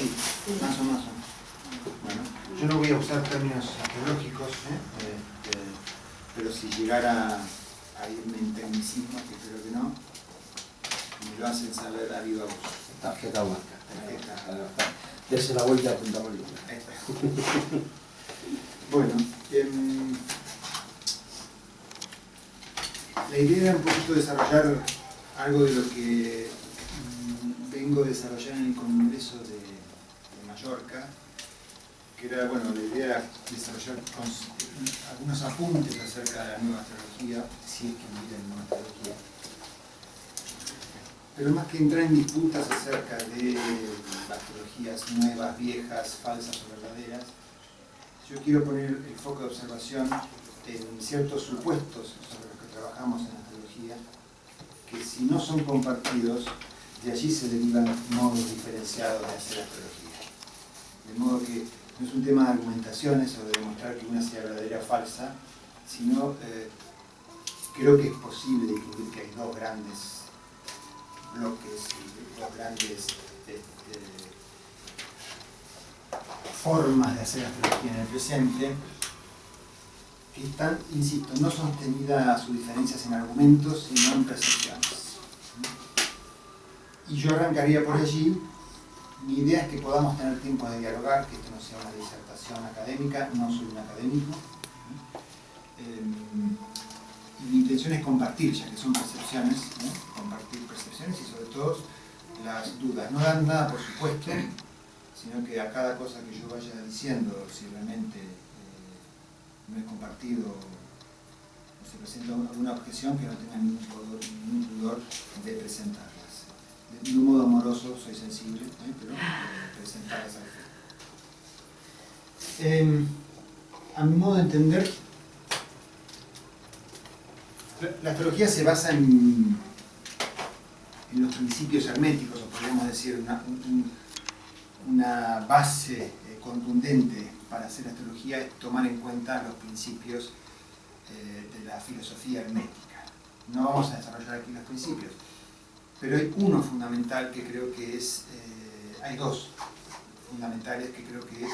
Sí, más o menos. Bueno, yo no voy a usar términos astrológicos, pero si llegara a irme en tecnicismo, que creo que no, me lo hacen saber a viva voz. Tarjeta blanca. Tarjeta. Dese la vuelta y apuntamos el número. Bueno, la idea era un poquito desarrollar algo de lo que vengo a desarrollar en el Congreso de Mallorca, que era, bueno, la idea era desarrollar algunos apuntes acerca de la nueva astrología, si es que hubiera nueva astrología. Pero más que entrar en disputas acerca de astrologías nuevas, viejas, falsas o verdaderas, yo quiero poner el foco de observación en ciertos supuestos sobre los que trabajamos en astrología, que si no son compartidos, de allí se derivan modos diferenciados de hacer astrología. De modo que no es un tema de argumentaciones o de demostrar que una sea verdadera o falsa, sino creo que es posible distinguir que hay dos grandes bloques y dos grandes formas de hacer astrología en el presente, que están, insisto, no sostenidas sus diferencias en argumentos, sino en percepciones. Y yo arrancaría por allí. Mi idea es que podamos tener tiempos de dialogar, que esto no sea una disertación académica, no soy un académico. Y mi intención es compartir, ya que son percepciones, compartir percepciones y sobre todo las dudas. No dan nada por supuesto, sino que a cada cosa que yo vaya diciendo, si realmente no es compartido o se presenta alguna objeción, que no tenga ningún pudor de presentarlas. De un modo amoroso, soy sensible, pero presentarlas al fin. A mi modo de entender, la astrología se basa en los principios herméticos, o podríamos decir una base contundente para hacer astrología es tomar en cuenta los principios de la filosofía hermética. No vamos a desarrollar aquí los principios, pero hay uno fundamental que creo que es, hay dos fundamentales que creo que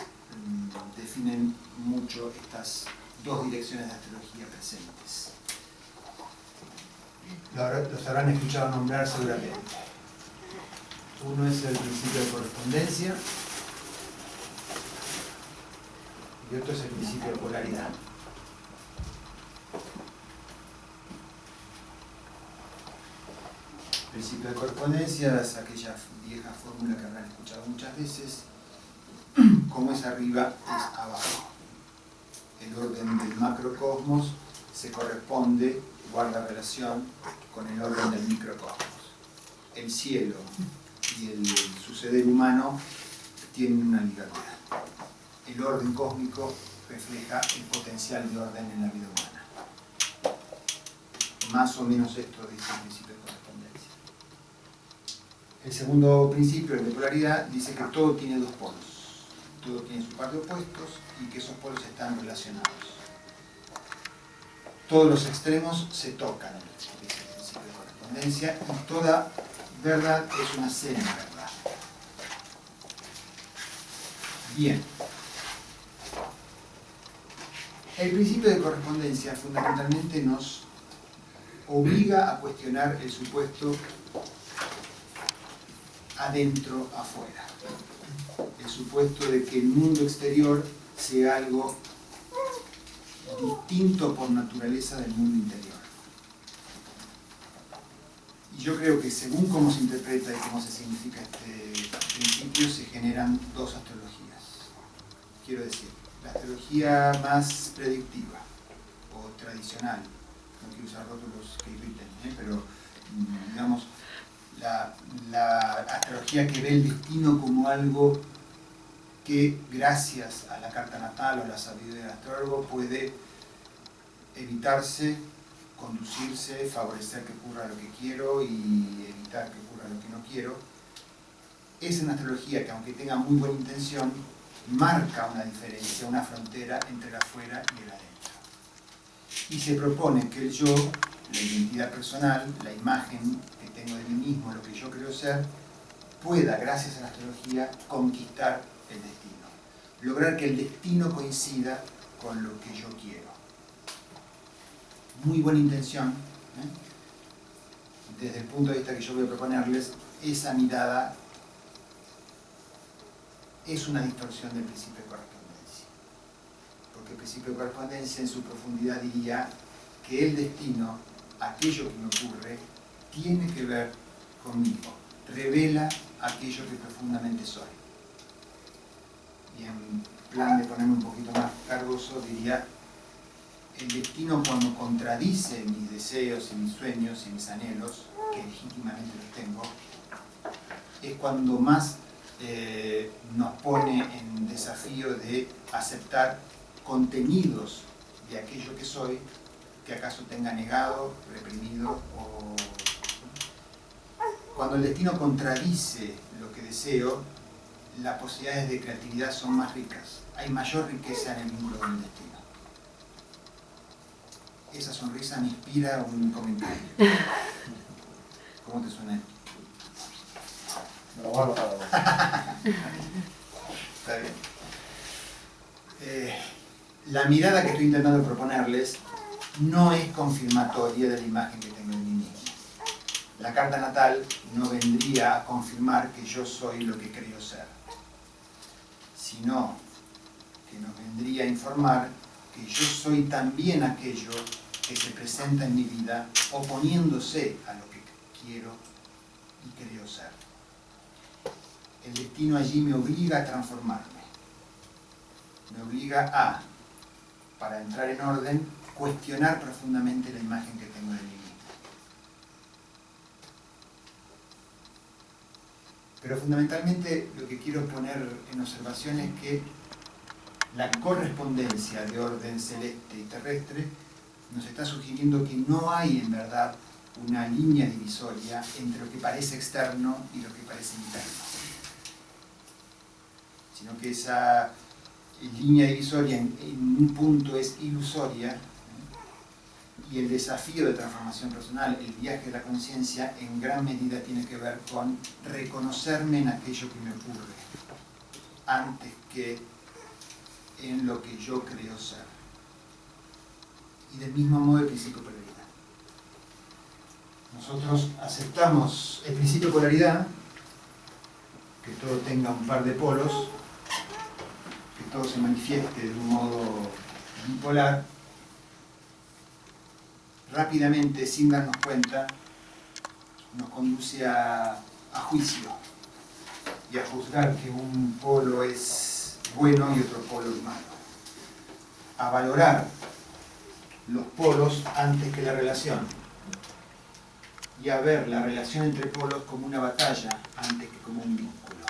definen mucho estas dos direcciones de astrología presentes. Los habrán escuchado nombrar seguramente. Uno es el principio de correspondencia y otro es el principio de polaridad. El principio de correspondencia es aquella vieja fórmula que habrán escuchado muchas veces: como es arriba, es abajo. El orden del macrocosmos se corresponde, guarda relación con el orden del microcosmos. El cielo y el suceder humano tienen una libertad. El orden cósmico refleja el potencial de orden en la vida humana. Más o menos esto dice el principio de correspondencia. El segundo principio, el de polaridad, dice que todo tiene dos polos. Todo tiene su par de opuestos y que esos polos están relacionados. Todos los extremos se tocan, dice el principio de correspondencia, y toda verdad es una semiverdad. Bien. El principio de correspondencia fundamentalmente nos obliga a cuestionar el supuesto adentro-afuera. El supuesto de que el mundo exterior sea algo distinto por naturaleza del mundo interior. Y yo creo que según cómo se interpreta y cómo se significa este principio, se generan dos astrologías. Quiero decir, la astrología más predictiva o tradicional, no quiero usar rótulos que irriten, pero digamos, la astrología que ve el destino como algo que gracias a la carta natal o a la sabiduría del astrólogo puede evitarse, conducirse, favorecer que ocurra lo que quiero y evitar que ocurra lo que no quiero. Es una astrología que, aunque tenga muy buena intención, marca una diferencia, una frontera entre el afuera y el adentro. Y se propone que el yo, la identidad personal, la imagen que tengo de mí mismo, lo que yo creo ser, pueda, gracias a la astrología, conquistar el destino. Lograr que el destino coincida con lo que yo quiero. Muy buena intención, ¿eh? Desde el punto de vista que yo voy a proponerles, esa mirada es una distorsión del principio de correspondencia. Porque el principio de correspondencia en su profundidad diría que el destino, aquello que me ocurre, tiene que ver conmigo, revela aquello que profundamente soy. Y en plan de ponerme un poquito más cargoso, diría, el destino cuando contradice mis deseos y mis sueños y mis anhelos, que legítimamente los tengo, es cuando más nos pone en desafío de aceptar contenidos de aquello que soy, que acaso tenga negado, reprimido o... Cuando el destino contradice lo que deseo, las posibilidades de creatividad son más ricas. Hay mayor riqueza en el vínculo con el destino. Esa sonrisa me inspira un comentario. ¿Cómo te suena esto? Me lo guardo para vos. Está bien. La mirada que estoy intentando proponerles no es confirmatoria de la imagen que tengo en mí mismo. La carta natal no vendría a confirmar que yo soy lo que creo ser, sino que nos vendría a informar que yo soy también aquello que se presenta en mi vida oponiéndose a lo que quiero y creo ser. El destino allí me obliga a transformarme, me obliga a, para entrar en orden, cuestionar profundamente la imagen que tengo de mí mismo. Pero fundamentalmente lo que quiero poner en observación es que la correspondencia de orden celeste y terrestre nos está sugiriendo que no hay en verdad una línea divisoria entre lo que parece externo y lo que parece interno, sino que esa línea divisoria en un punto es ilusoria, ¿eh? Y el desafío de transformación personal, el viaje de la conciencia, en gran medida tiene que ver con reconocerme en aquello que me ocurre, antes que en lo que yo creo ser. Y del mismo modo el principio de polaridad. Nosotros aceptamos el principio de polaridad, que todo tenga un par de polos, que todo se manifieste de un modo bipolar, rápidamente, sin darnos cuenta, nos conduce a juicio y a juzgar que un polo es bueno y otro polo es malo. A valorar los polos antes que la relación y a ver la relación entre polos como una batalla antes que como un vínculo.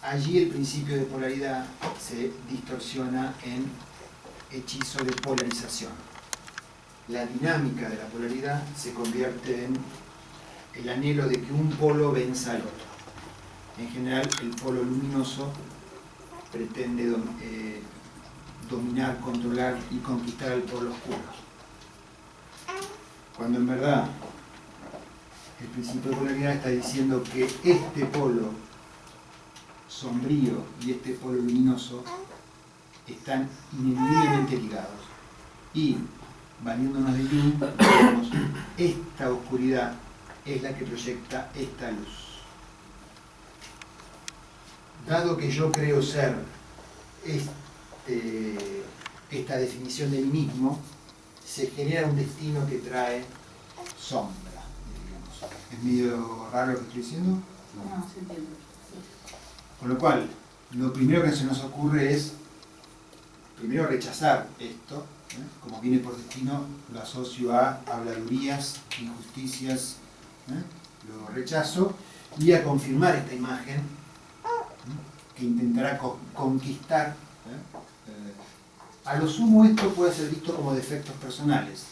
Allí el principio de polaridad se distorsiona en hechizo de polarización. La dinámica de la polaridad se convierte en el anhelo de que un polo venza al otro. En general, el polo luminoso pretende dominar, controlar y conquistar al polo oscuro. Cuando en verdad el principio de polaridad está diciendo que este polo sombrío y este polo luminoso están ineludiblemente ligados. Y, valiéndonos de Jung, digamos, esta oscuridad es la que proyecta esta luz. Dado que yo creo ser esta definición de mí mismo, se genera un destino que trae sombra, digamos. ¿Es medio raro lo que estoy diciendo? No, se entiende. Con lo cual, lo primero que se nos ocurre es, primero rechazar esto, ¿eh? Como viene por destino, lo asocio a habladurías, injusticias, ¿eh? Lo rechazo, y a confirmar esta imagen, ¿eh? Que intentará conquistar. A lo sumo esto puede ser visto como defectos personales.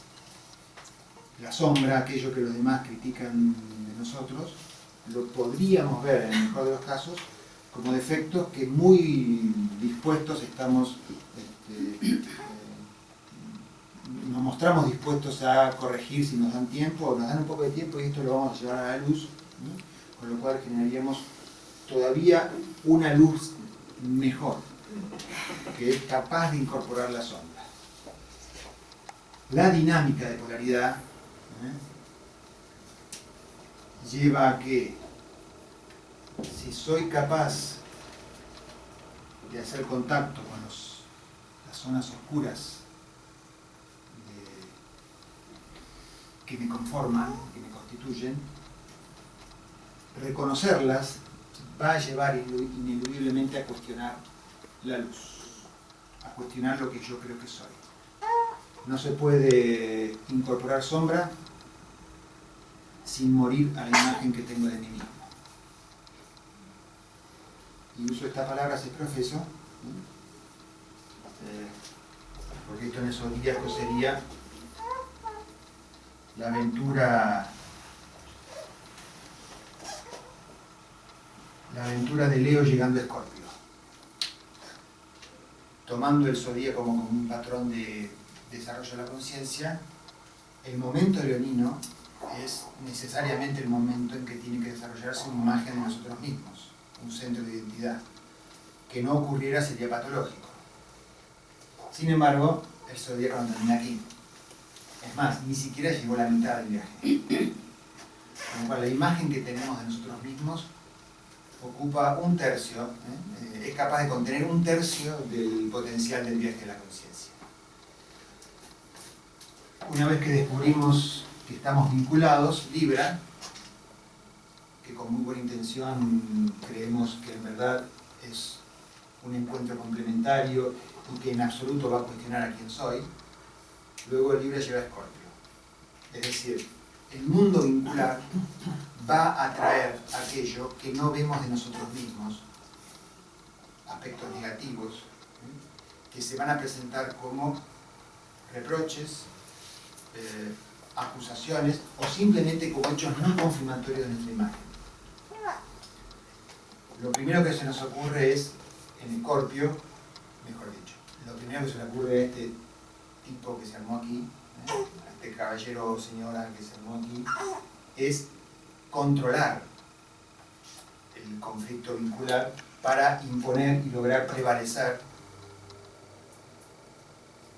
La sombra, aquello que los demás critican de nosotros, lo podríamos ver, en el mejor de los casos, como defectos que muy dispuestos estamos, nos mostramos dispuestos a corregir si nos dan tiempo, o nos dan un poco de tiempo y esto lo vamos a llevar a la luz, ¿no? con lo cual generaríamos todavía una luz mejor, que es capaz de incorporar la sombra. La dinámica de polaridad lleva a que, si soy capaz de hacer contacto con las zonas oscuras que me conforman, que me constituyen, reconocerlas va a llevar ineludiblemente a cuestionar la luz, a cuestionar lo que yo creo que soy. No se puede incorporar sombra sin morir a la imagen que tengo de mí mismo. Y uso esta palabra si profeso, porque esto en el zodíaco sería la aventura de Leo llegando a Escorpio, tomando el zodíaco como un patrón de desarrollo de la conciencia. El momento leonino es necesariamente el momento en que tiene que desarrollarse una imagen de nosotros mismos, un centro de identidad. Que no ocurriera sería patológico. Sin embargo, el zodíaco no termina aquí. Es más, ni siquiera llegó a la mitad del viaje. Con lo cual, la imagen que tenemos de nosotros mismos ocupa un tercio, es capaz de contener un tercio del potencial del viaje de la conciencia. Una vez que descubrimos que estamos vinculados, Libra, que con muy buena intención creemos que en verdad es un encuentro complementario y que en absoluto va a cuestionar a quién soy, luego el Libra lleva a Escorpio. Es decir, el mundo vincular va a traer aquello que no vemos de nosotros mismos, aspectos negativos, que se van a presentar como reproches, acusaciones o simplemente como hechos no confirmatorios de nuestra imagen. Lo primero que se nos ocurre es, en Escorpio, mejor dicho, lo primero que se le ocurre a este tipo que se armó aquí, a este caballero o señora que se armó aquí, es controlar el conflicto vincular para imponer y lograr prevalecer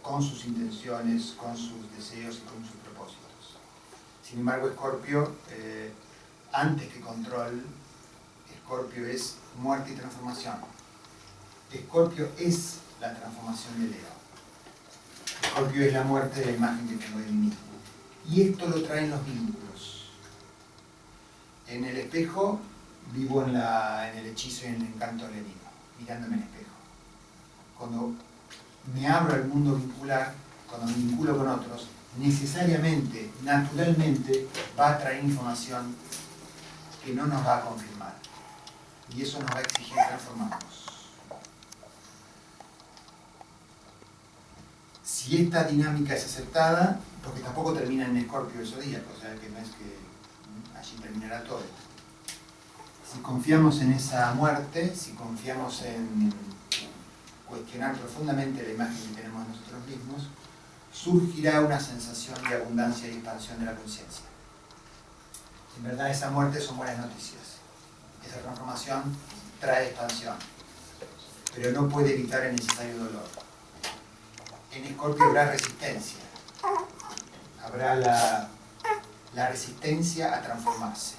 con sus intenciones, con sus deseos y con sus propósitos. Sin embargo, Escorpio, antes que control, Escorpio es muerte y transformación. Escorpio es la transformación de Leo. Escorpio es la muerte de la imagen que tengo de mí mismo. Y esto lo traen los vínculos. En el espejo vivo en el hechizo y en el encanto leonino, mirándome en el espejo. Cuando me abro al mundo vincular, cuando me vinculo con otros, necesariamente, naturalmente, va a traer información que no nos va a confirmar. Y eso nos va a exigir transformarnos. Si esta dinámica es aceptada, porque tampoco termina en Escorpio el zodíaco, o sea que no es que allí terminará todo. Si confiamos en esa muerte, si confiamos en cuestionar profundamente la imagen que tenemos de nosotros mismos, surgirá una sensación de abundancia y expansión de la conciencia. En verdad, esa muerte son buenas noticias. Esa transformación trae expansión, pero no puede evitar el necesario dolor. En Escorpio habrá resistencia, habrá la resistencia a transformarse.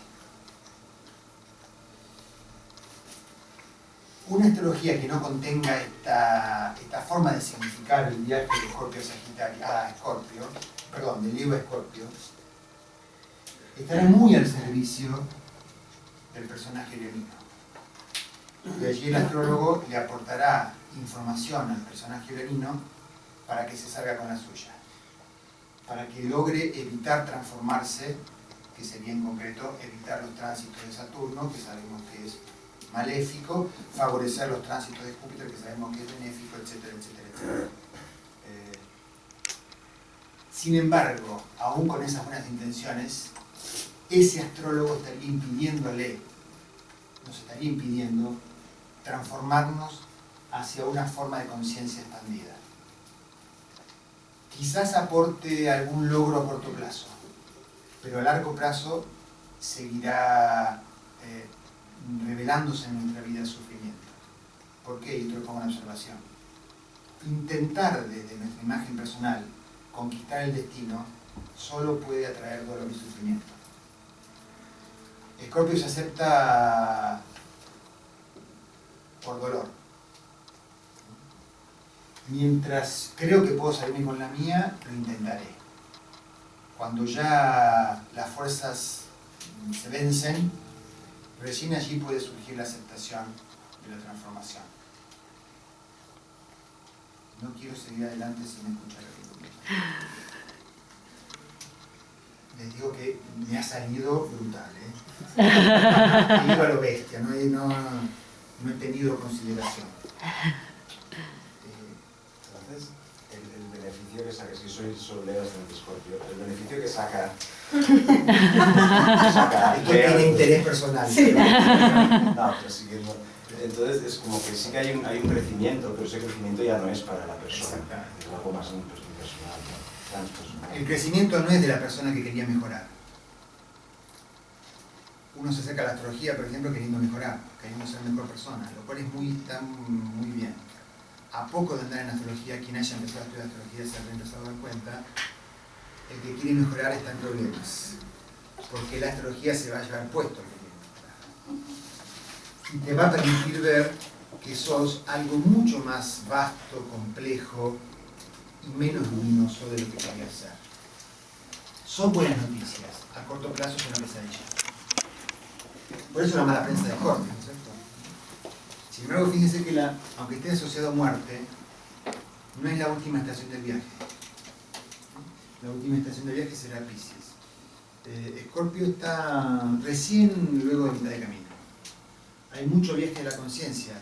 Una astrología que no contenga esta forma de significar el viaje de Escorpio a Escorpio, perdón, de Leo a Escorpio, estará muy al servicio del personaje leonino. Y allí el astrólogo le aportará información al personaje leonino para que se salga con la suya, para que logre evitar transformarse, que sería en concreto evitar los tránsitos de Saturno, que sabemos que es maléfico, favorecer los tránsitos de Júpiter, que sabemos que es benéfico, etcétera, etcétera, etcétera. Sin embargo, aún con esas buenas intenciones, ese astrólogo estaría impidiéndole, nos estaría impidiendo transformarnos hacia una forma de conciencia expandida. Quizás aporte algún logro a corto plazo, pero a largo plazo seguirá revelándose en nuestra vida el sufrimiento. ¿Por qué? Y esto lo pongo en observación. Intentar desde nuestra imagen personal conquistar el destino solo puede atraer dolor y sufrimiento. Escorpio se acepta por dolor. Mientras creo que puedo salirme con la mía, lo intentaré. Cuando ya las fuerzas se vencen, recién allí puede surgir la aceptación de la transformación. No quiero seguir adelante sin escuchar el les digo que me ha salido brutal, he ido a lo bestia, no he tenido consideración. Entonces, el beneficio que saca, si soy Leo ascendente Escorpio, el beneficio que saca Esto tiene interés personal. Sí. No, pero siguiendo. Entonces es como que sí que hay un crecimiento, pero ese crecimiento ya no es para la persona, es algo más personal, transpersonal. El crecimiento no es de la persona que quería mejorar. Uno se acerca a la astrología, por ejemplo, queriendo mejorar, queriendo ser mejor persona, lo cual está muy bien. A poco de andar en astrología, quien haya empezado a estudiar astrología se habrá empezado a dar cuenta, el que quiere mejorar está en problemas, porque la astrología se va a llevar puesto el que quiere mejorar. Y te va a permitir ver que sos algo mucho más vasto, complejo y menos luminoso de lo que querías ser. Son buenas noticias, a corto plazo es una pesadilla. Por eso la mala prensa de Escorpio, ¿no es cierto? Sin embargo, fíjense que aunque esté asociado a muerte, no es la última estación del viaje. La última estación del viaje será Piscis. Escorpio está recién luego de mitad de camino. Hay mucho viaje de la conciencia,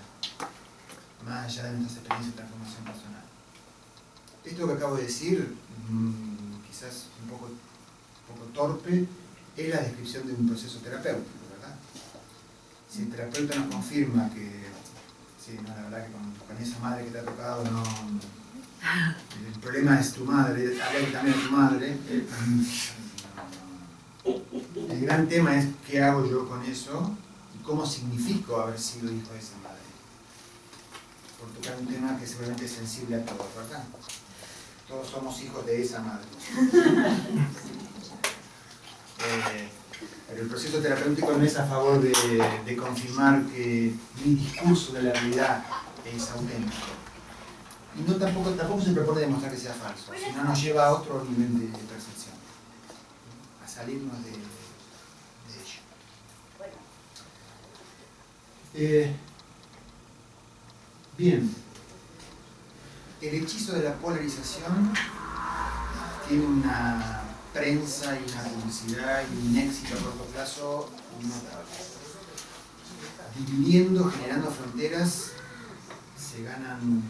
más allá de nuestras experiencias de transformación personal. Esto que acabo de decir, quizás un poco torpe, es la descripción de un proceso terapéutico, ¿verdad? Si el terapeuta nos confirma que, sí, no, la verdad que con esa madre que te ha tocado, no, el problema es tu madre, habla también de tu madre, el gran tema es qué hago yo con eso, cómo significo haber sido hijo de esa madre. Por tocar un tema que seguramente es sensible a todos, ¿verdad? Todos somos hijos de esa madre. Pero el proceso terapéutico no es a favor de confirmar que mi discurso de la realidad es auténtico. Y no tampoco se propone demostrar que sea falso, sino nos lleva a otro nivel de percepción, a salirnos de ello. Bien, el hechizo de la polarización tiene una prensa y una publicidad y un éxito a corto plazo notable. Dividiendo, generando fronteras, se ganan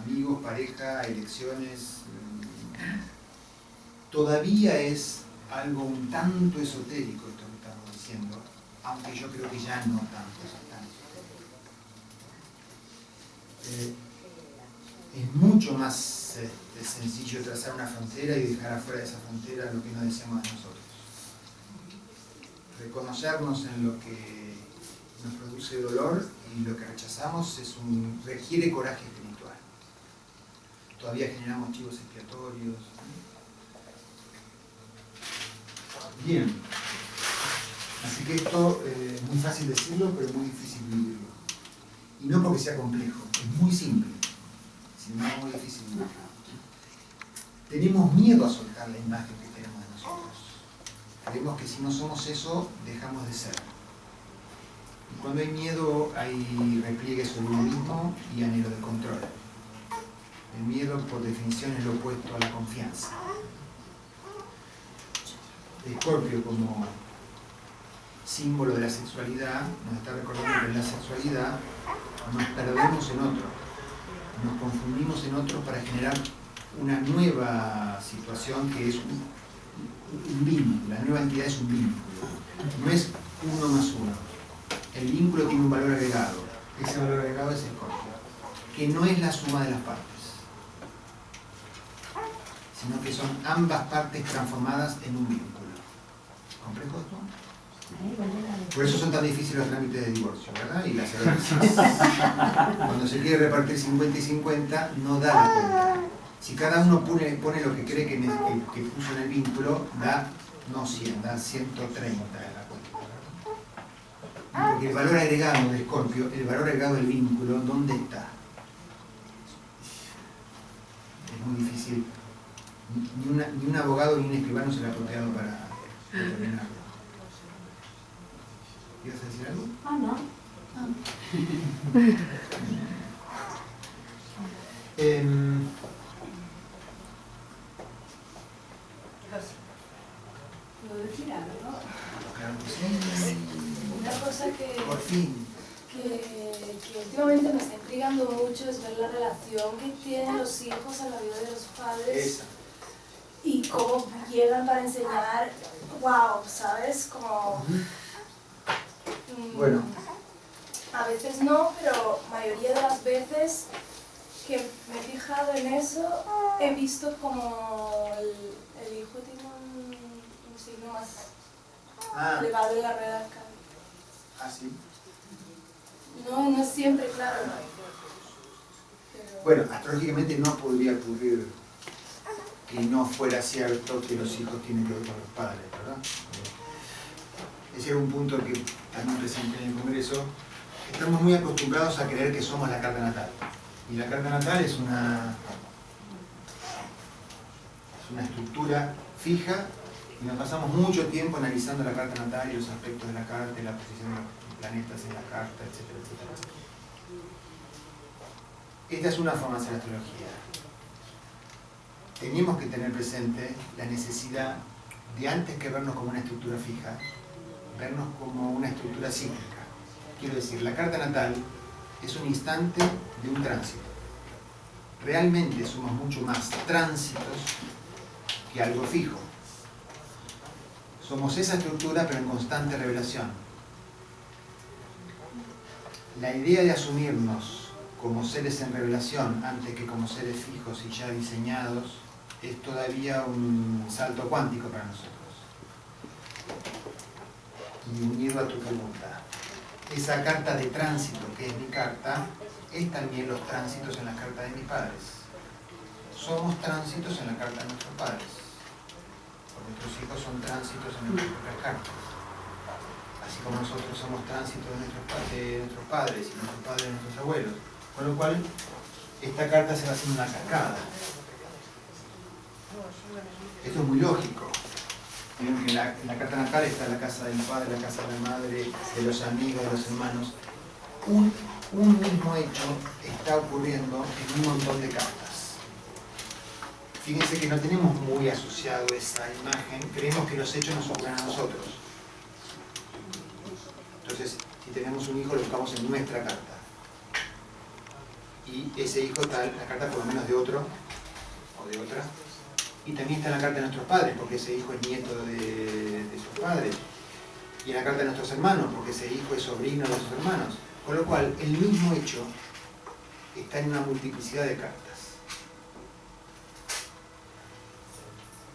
amigos, pareja, elecciones. Todavía es algo un tanto esotérico esto que estamos diciendo, aunque yo creo que ya no tanto esotérico. Es mucho más sencillo trazar una frontera y dejar afuera de esa frontera lo que no deseamos de nosotros. Reconocernos en lo que nos produce dolor y lo que rechazamos requiere coraje espiritual. Todavía generamos chivos expiatorios. Bien. Así que esto es muy fácil decirlo, pero muy difícil vivirlo. Y no porque sea complejo, es muy simple, sino muy difícil vivirlo. Tenemos miedo a soltar la imagen que tenemos de nosotros. Creemos que si no somos eso, dejamos de ser. Y cuando hay miedo, hay repliegue sobre uno mismo y anhelo de control. El miedo, por definición, es lo opuesto a la confianza. Escorpio, como símbolo de la sexualidad, nos está recordando que en la sexualidad nos perdemos en otro, nos confundimos en otro para generar una nueva situación que es un vínculo. La nueva entidad es un vínculo, no es uno más uno. El vínculo tiene un valor agregado, ese valor agregado es Escorpio, que no es la suma de las partes, sino que son ambas partes transformadas en un vínculo. ¿Complejo esto? Por eso son tan difíciles los trámites de divorcio, ¿verdad? Y las herencias. Cuando se quiere repartir 50 y 50, no da la cuenta. Si cada uno pone lo que cree que puso en el vínculo, da no 100, da 130 en la cuenta. Porque el valor agregado de Escorpio, el valor agregado del vínculo, ¿dónde está? Es muy difícil. Ni un abogado ni un escribano se le ha apropiado para determinarlo. ¿Quieres decir algo? No. ¿Puedo decir algo? Claro que sí. Una cosa Por fin. que últimamente me está intrigando mucho es ver la relación que tienen los hijos a la vida de los padres. Esa. Y cómo llegan para enseñar, wow, ¿sabes? Como... Bueno. A veces no, pero mayoría de las veces que me he fijado en eso, he visto como el hijo tiene un signo más elevado en la red arcana. Ah, sí. No es siempre, claro. Pero... Bueno, astrológicamente no podría ocurrir que no fuera cierto que los hijos tienen que ver con los padres, ¿verdad? Ese era un punto que también presenté en el Congreso. Estamos muy acostumbrados a creer que somos la carta natal. Y la carta natal es una estructura fija y nos pasamos mucho tiempo analizando la carta natal y los aspectos de la carta y la posición de los planetas en la carta, etcétera, etcétera. Esta es una forma de hacer astrología. Tenemos que tener presente la necesidad de, antes que vernos como una estructura fija, vernos como una estructura cíclica. Quiero decir, la carta natal es un instante de un tránsito. Realmente somos mucho más tránsitos que algo fijo. Somos esa estructura pero en constante revelación. La idea de asumirnos como seres en revelación antes que como seres fijos y ya diseñados es todavía un salto cuántico para nosotros. Y unido a tu pregunta, esa carta de tránsito que es mi carta es también los tránsitos en la carta de mis padres. Somos tránsitos en la carta de nuestros padres. Nuestros hijos son tránsitos en nuestras propias cartas. Así como nosotros somos tránsitos de nuestros padres y nuestros padres de nuestros abuelos. Con lo cual, esta carta se va haciendo una cascada. Esto es muy lógico. Miren que en la carta natal está la casa del padre, la casa de la madre, de los amigos, de los hermanos. Un mismo hecho está ocurriendo en un montón de cartas. Fíjense que no tenemos muy asociado esa imagen, creemos que los hechos nos ocurren a nosotros. Entonces, si tenemos un hijo, lo buscamos en nuestra carta. Y ese hijo está en la carta por lo menos de otro o de otra. Y también está en la carta de nuestros padres, porque ese hijo es nieto de sus padres. Y en la carta de nuestros hermanos, porque ese hijo es sobrino de sus hermanos. Con lo cual, el mismo hecho está en una multiplicidad de cartas.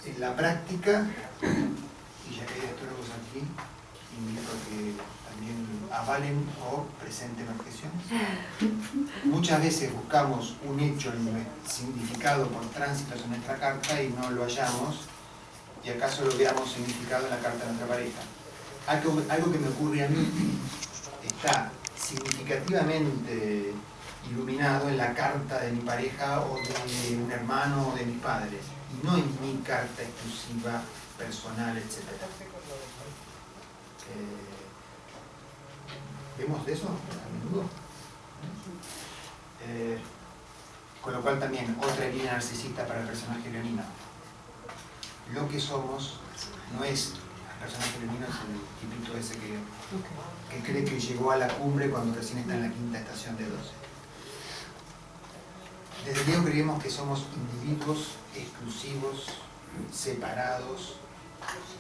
En la práctica, y ya que hay astrólogos aquí, invito a que también avalen o presenten objeciones. Muchas veces buscamos un hecho significado por tránsitos en nuestra carta y no lo hallamos, y acaso lo veamos significado en la carta de nuestra pareja. Algo que me ocurre a mí está significativamente iluminado en la carta de mi pareja o de un hermano o de mis padres, y no en mi carta exclusiva, personal, etc. ¿Vemos eso a menudo? Con lo cual también otra línea narcisista para el personaje leonino. Lo que somos no es, el personaje leonino es el tipito ese que cree que llegó a la cumbre cuando recién está en la quinta estación de 12. Desde Leo creemos que somos individuos exclusivos, separados,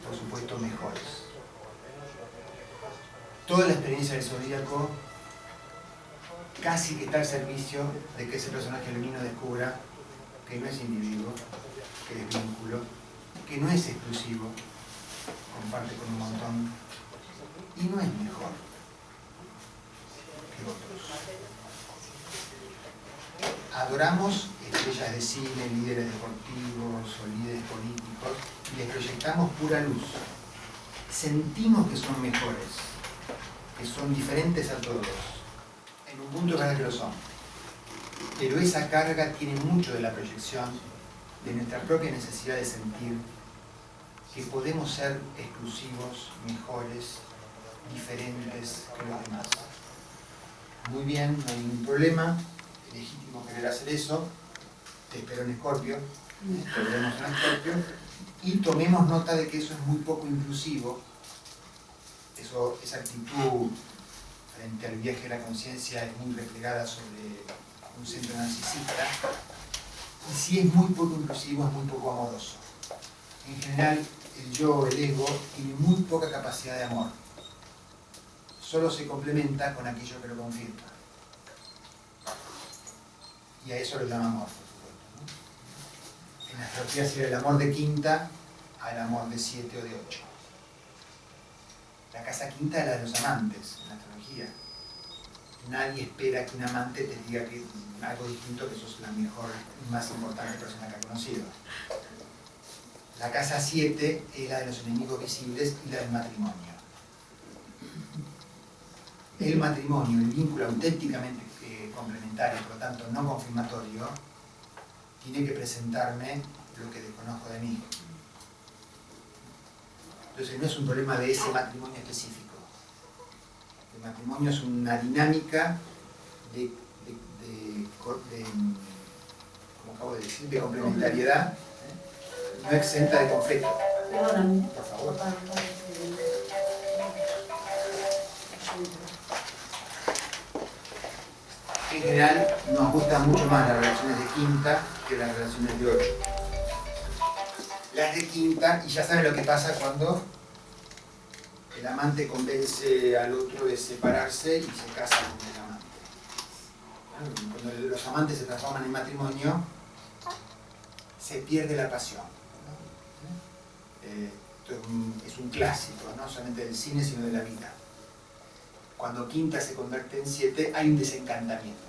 por supuesto mejores. Toda la experiencia del zodíaco casi que está al servicio de que ese personaje leonino descubra que no es individuo, que es vínculo, que no es exclusivo, comparte con un montón, y no es mejor que otros. Adoramos estrellas de cine, líderes deportivos o líderes políticos y les proyectamos pura luz. Sentimos que son mejores, que son diferentes a todos. En un punto es verdad que lo son. Pero esa carga tiene mucho de la proyección de nuestra propia necesidad de sentir que podemos ser exclusivos, mejores, diferentes que los demás. Muy bien, no hay ningún problema, es legítimo querer hacer eso. Te espero en Escorpio, te veremos en Escorpio, y tomemos nota de que eso es muy poco inclusivo. Esa actitud frente al viaje de la conciencia es muy replegada sobre un centro narcisista, y si es muy poco inclusivo, es muy poco amoroso. En general, el yo, el ego, tiene muy poca capacidad de amor. Solo se complementa con aquello que lo confirma. Y a eso lo llama amor, por supuesto, ¿no? En la astrología sería el amor de quinta al amor de 7 o de 8. La casa quinta es la de los amantes, en la astrología. Nadie espera que un amante te diga que algo distinto, que sos la mejor y más importante persona que ha conocido. La casa 7 es la de los enemigos visibles y la del matrimonio. El matrimonio, el vínculo auténticamente complementario, por lo tanto no confirmatorio, tiene que presentarme lo que desconozco de mí. Entonces no es un problema de ese matrimonio específico. El matrimonio es una dinámica como acabo de decir, de complementariedad, no exenta de conflicto. Perdóname. Por favor. En general nos gustan mucho más las relaciones de quinta que las relaciones de 8. Las de quinta, y ya saben lo que pasa cuando el amante convence al otro de separarse y se casa con el amante. Cuando los amantes se transforman en matrimonio, se pierde la pasión. Esto es un clásico, no solamente del cine, sino de la vida. Cuando quinta se convierte en 7, hay un desencantamiento.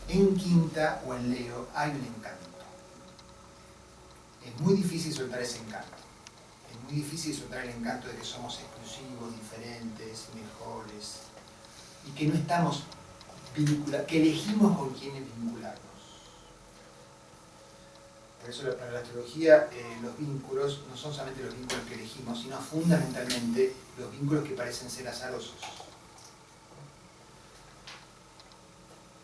En quinta o en Leo hay un encanto. Es muy difícil soltar ese encanto. Es muy difícil soltar el encanto de que somos exclusivos, diferentes, mejores, y que no estamos vinculados, que elegimos con quiénes vincularnos. Por eso para la astrología los vínculos no son solamente los vínculos que elegimos, sino fundamentalmente los vínculos que parecen ser azarosos.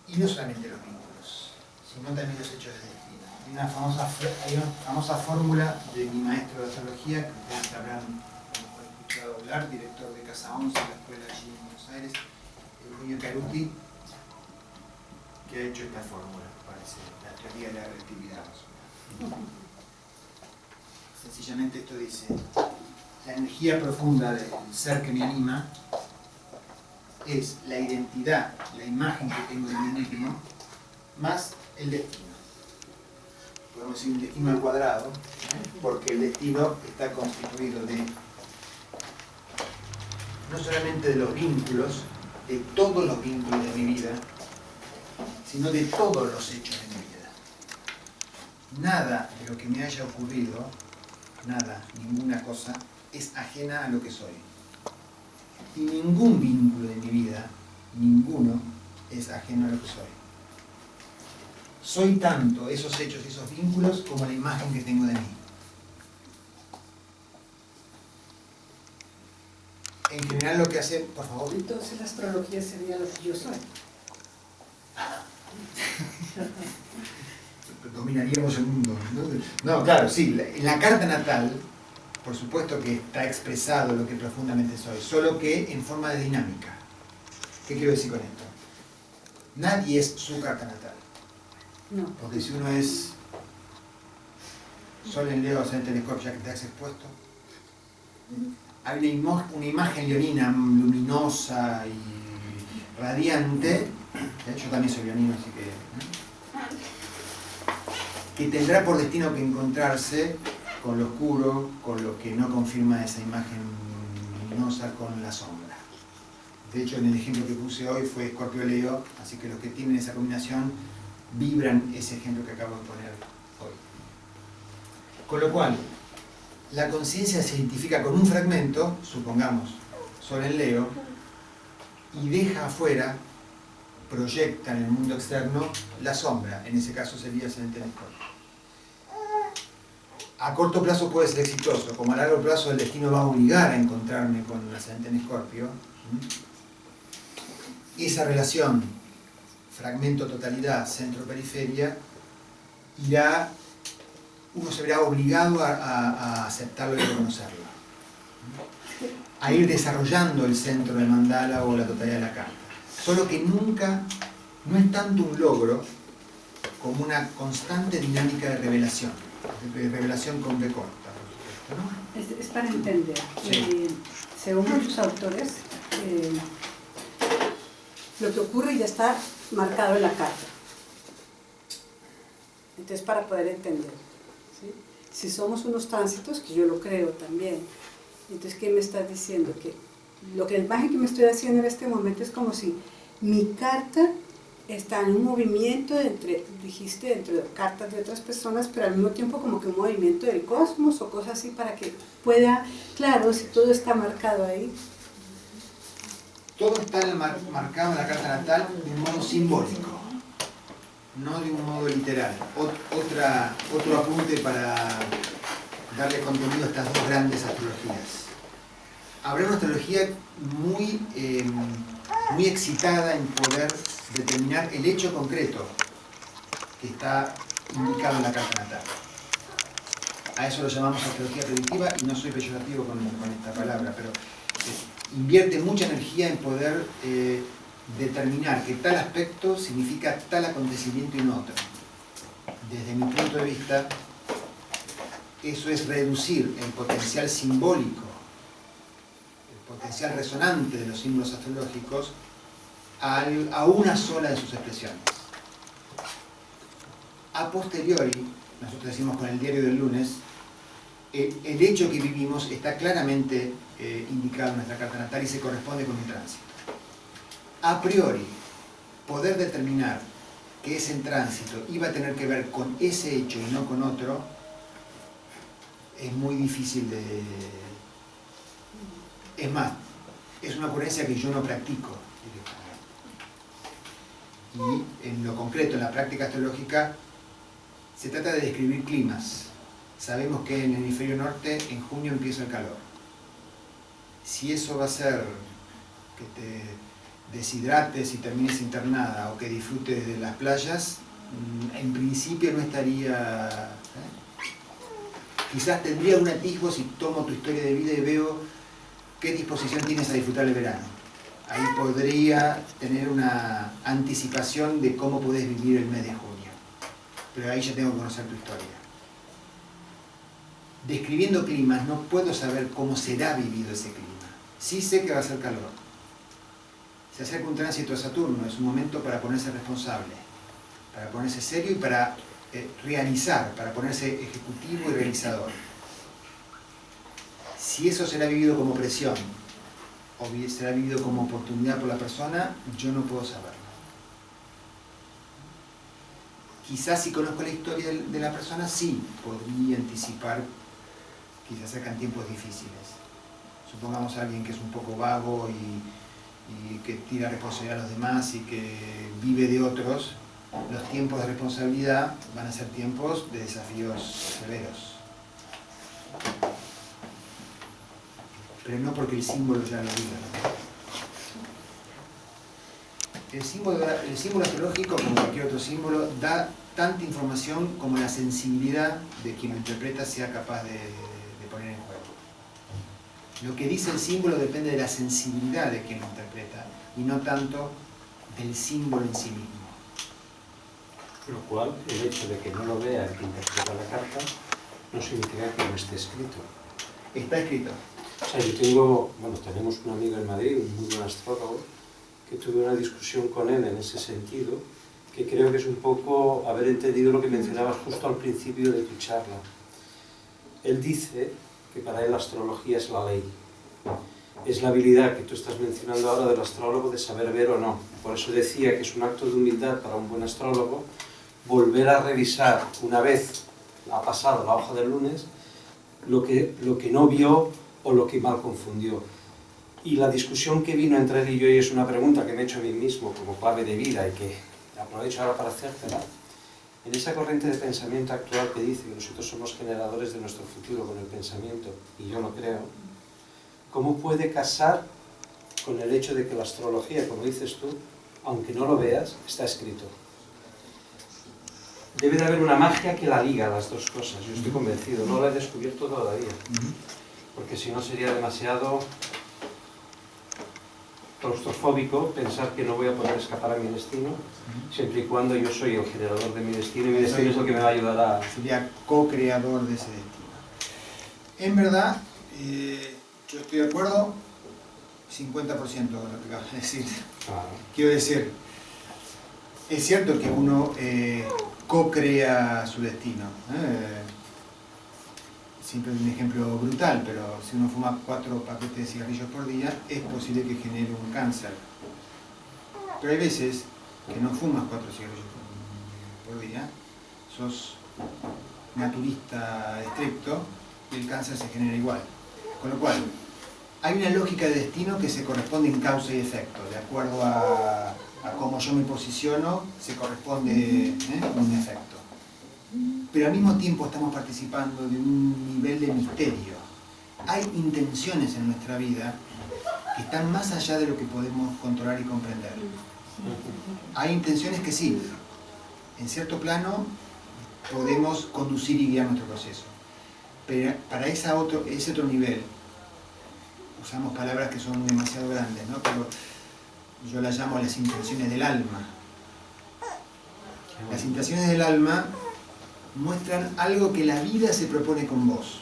Y no solamente los vínculos, sino también los hechos de destino. Hay una famosa fórmula de mi maestro de astrología, que ustedes habrán escuchado hablar, director de Casa 11, la escuela allí en Buenos Aires, Eugenio Caruti, que ha hecho esta fórmula, parece, la teoría de la relatividad. Sencillamente esto dice: la energía profunda del ser que me anima es la identidad, la imagen que tengo de mí mismo, más el destino. Podemos decir un destino al cuadrado, porque el destino está constituido de no solamente de los vínculos, de todos los vínculos de mi vida, sino de todos los hechos de mi vida. Nada de lo que me haya ocurrido, nada, ninguna cosa, es ajena a lo que soy. Y ningún vínculo de mi vida, ninguno, es ajeno a lo que soy. Soy tanto esos hechos y esos vínculos como la imagen que tengo de mí. En general lo que hace, por favor. Entonces la astrología sería lo que yo soy. Dominaríamos el mundo, ¿no? No, claro, sí, en la carta natal, por supuesto que está expresado lo que profundamente soy, solo que en forma de dinámica. ¿Qué quiero decir con esto? Nadie es su carta natal. No. Porque si uno es Sol en Leo, ascendente en Escorpio, ya que te has expuesto, hay una imagen leonina luminosa y radiante. Yo también soy leonino, así que tendrá por destino que encontrarse con lo oscuro, con lo que no confirma esa imagen luminosa, con la sombra. De hecho, en el ejemplo que puse hoy fue Escorpio-Leo, así que los que tienen esa combinación vibran ese ejemplo que acabo de poner hoy. Con lo cual, la conciencia se identifica con un fragmento, supongamos, Sol en Leo, y deja afuera, proyecta en el mundo externo la sombra, en ese caso sería ascendente en Escorpio. A corto plazo puede ser exitoso, como a largo plazo el destino va a obligar a encontrarme con el ascendente en Escorpio. Esa relación fragmento-totalidad, centro-periferia, uno se verá obligado a aceptarlo y a reconocerlo, a ir desarrollando el centro del mandala o la totalidad de la carta. Solo que nunca, no es tanto un logro como una constante dinámica de revelación con B corta, ¿no? Es para entender. Sí. Según muchos autores, lo que ocurre ya está marcado en la carta. Entonces, para poder entender, ¿sí? Si somos unos tránsitos, que yo lo creo también, entonces, ¿qué me estás diciendo? Que la imagen que me estoy haciendo en este momento es como si mi carta está en un movimiento dijiste, dentro de cartas de otras personas, pero al mismo tiempo como que un movimiento del cosmos o cosas así para que pueda, claro, si todo está marcado ahí. Todo está marcado en la carta natal de un modo simbólico, no de un modo literal. Otro apunte para darle contenido a estas dos grandes astrologías. Habrá una astrología muy excitada en poder determinar el hecho concreto que está indicado en la carta natal. A eso lo llamamos astrología predictiva, y no soy peyorativo con esta palabra, pero invierte mucha energía en poder determinar que tal aspecto significa tal acontecimiento y no otro. Desde mi punto de vista, eso es reducir el potencial simbólico, el potencial resonante de los símbolos astrológicos a una sola de sus expresiones. A posteriori, nosotros decimos con el diario del lunes, el hecho que vivimos está claramente indicado en nuestra carta natal y se corresponde con un tránsito. A priori, poder determinar que ese tránsito iba a tener que ver con ese hecho y no con otro, es muy difícil de... Es más, es una ocurrencia que yo no practico directamente. Y en lo concreto, en la práctica astrológica, se trata de describir climas. Sabemos que en el hemisferio norte, en junio empieza el calor. Si eso va a ser que te deshidrates y termines internada o que disfrutes de las playas, en principio no estaría... Quizás tendría un atisbo si tomo tu historia de vida y veo qué disposición tienes a disfrutar el verano. Ahí podría tener una anticipación de cómo podés vivir el mes de junio. Pero ahí ya tengo que conocer tu historia. Describiendo climas no puedo saber cómo será vivido ese clima. Sí sé que va a ser calor. Se acerca un tránsito a Saturno, es un momento para ponerse responsable, para ponerse serio y para realizar, para ponerse ejecutivo y realizador. Si eso será vivido como presión o será vivido como oportunidad por la persona, yo no puedo saberlo. Quizás si conozco la historia de la persona, sí podría anticipar que se acercan tiempos difíciles. Supongamos a alguien que es un poco vago y que tira responsabilidad a los demás y que vive de otros, los tiempos de responsabilidad van a ser tiempos de desafíos severos. Pero no porque el símbolo ya lo diga. El símbolo astrológico, como cualquier otro símbolo, da tanta información como la sensibilidad de quien lo interpreta sea capaz de poner en juego. Lo que dice el símbolo depende de la sensibilidad de quien lo interpreta y no tanto del símbolo en sí mismo. Lo cual, el hecho de que no lo vea el que interpreta la carta no significa que no esté escrito. Está escrito. O sea, tenemos un amigo en Madrid, un muy buen astrólogo, que tuve una discusión con él en ese sentido, que creo que es un poco haber entendido lo que mencionabas justo al principio de tu charla. Él dice que para él la astrología es la ley. es la habilidad que tú estás mencionando ahora del astrólogo de saber ver o no. Por eso decía que es un acto de humildad para un buen astrólogo volver a revisar una vez ha pasado la hoja del lunes lo que no vio o lo que mal confundió. Y la discusión que vino entre él y yo, y es una pregunta que me he hecho a mí mismo como clave de vida y que aprovecho ahora para hacértela, en esa corriente de pensamiento actual que dice que nosotros somos generadores de nuestro futuro con el pensamiento, y yo lo creo, ¿cómo puede casar con el hecho de que la astrología, como dices tú, aunque no lo veas, está escrito? Debe de haber una magia que la liga a las dos cosas, yo estoy convencido, no la he descubierto todavía, porque si no sería demasiado claustrofóbico pensar que no voy a poder escapar a mi destino, siempre y cuando yo soy el generador de mi destino, y mi destino es lo que me va a ayudar a... Sería co-creador de ese destino. En verdad, yo estoy de acuerdo 50% con lo que acabas de decir. Quiero decir, es cierto que uno co-crea su destino. Siempre es un ejemplo brutal, pero si uno fuma 4 paquetes de cigarrillos por día, es posible que genere un cáncer. Pero hay veces que no fumas 4 cigarrillos por día, sos naturista estricto y el cáncer se genera igual. Con lo cual, hay una lógica de destino que se corresponde en causa y efecto. De acuerdo a cómo yo me posiciono, se corresponde un efecto. Pero al mismo tiempo estamos participando de un nivel de misterio. Hay intenciones en nuestra vida que están más allá de lo que podemos controlar y comprender. Hay intenciones que sí, en cierto plano podemos conducir y guiar nuestro proceso. Pero para ese otro nivel, usamos palabras que son demasiado grandes, ¿no? Pero yo las llamo las intenciones del alma. Las intenciones del alma muestran algo que la vida se propone con vos,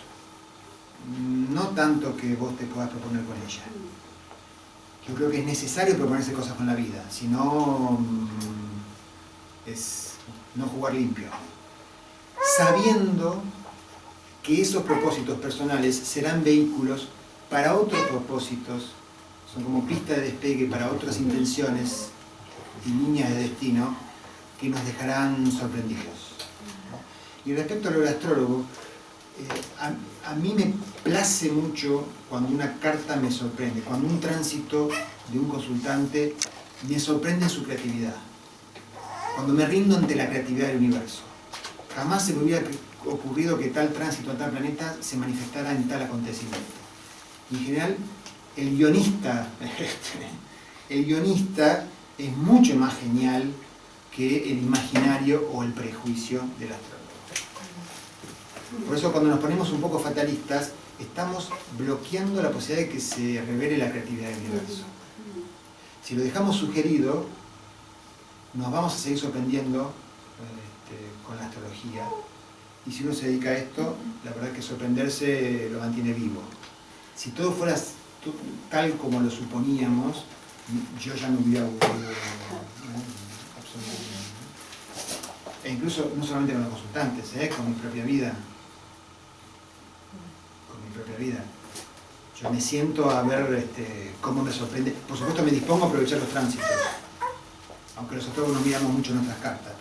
no tanto que vos te puedas proponer con ella. Yo creo que es necesario proponerse cosas con la vida, si no es no jugar limpio, sabiendo que esos propósitos personales serán vehículos para otros propósitos, son como pista de despegue para otras intenciones y líneas de destino que nos dejarán sorprendidos. Y respecto a lo del astrólogo, a mí me place mucho cuando una carta me sorprende, cuando un tránsito de un consultante me sorprende en su creatividad, cuando me rindo ante la creatividad del universo. Jamás se me hubiera ocurrido que tal tránsito a tal planeta se manifestara en tal acontecimiento. En general, el guionista es mucho más genial que el imaginario o el prejuicio del astrólogo. Por eso cuando nos ponemos un poco fatalistas, estamos bloqueando la posibilidad de que se revele la creatividad del universo. Si lo dejamos sugerido, nos vamos a seguir sorprendiendo con la astrología. Y si uno se dedica a esto, la verdad es que sorprenderse lo mantiene vivo. Si todo fuera tal como lo suponíamos, yo ya me hubiera aburrido absolutamente. E incluso no solamente con los consultantes, con mi propia vida. Yo me siento a ver cómo me sorprende. Por supuesto me dispongo a aprovechar los tránsitos, aunque los astrólogos no miramos mucho nuestras cartas,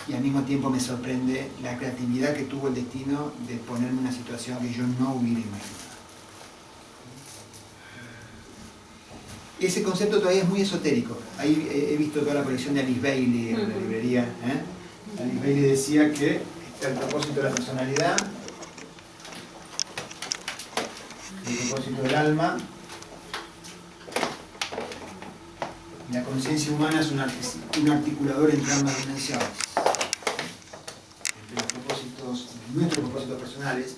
y al mismo tiempo me sorprende la creatividad que tuvo el destino de ponerme en una situación que yo no hubiera imaginado. Ese concepto todavía es muy esotérico. Ahí he visto toda la colección de Alice Bailey en la librería. Alice Bailey decía que está el propósito de la personalidad, el propósito del alma, y la conciencia humana es un articulador entre ambas dimensiones. Entre nuestros propósitos personales,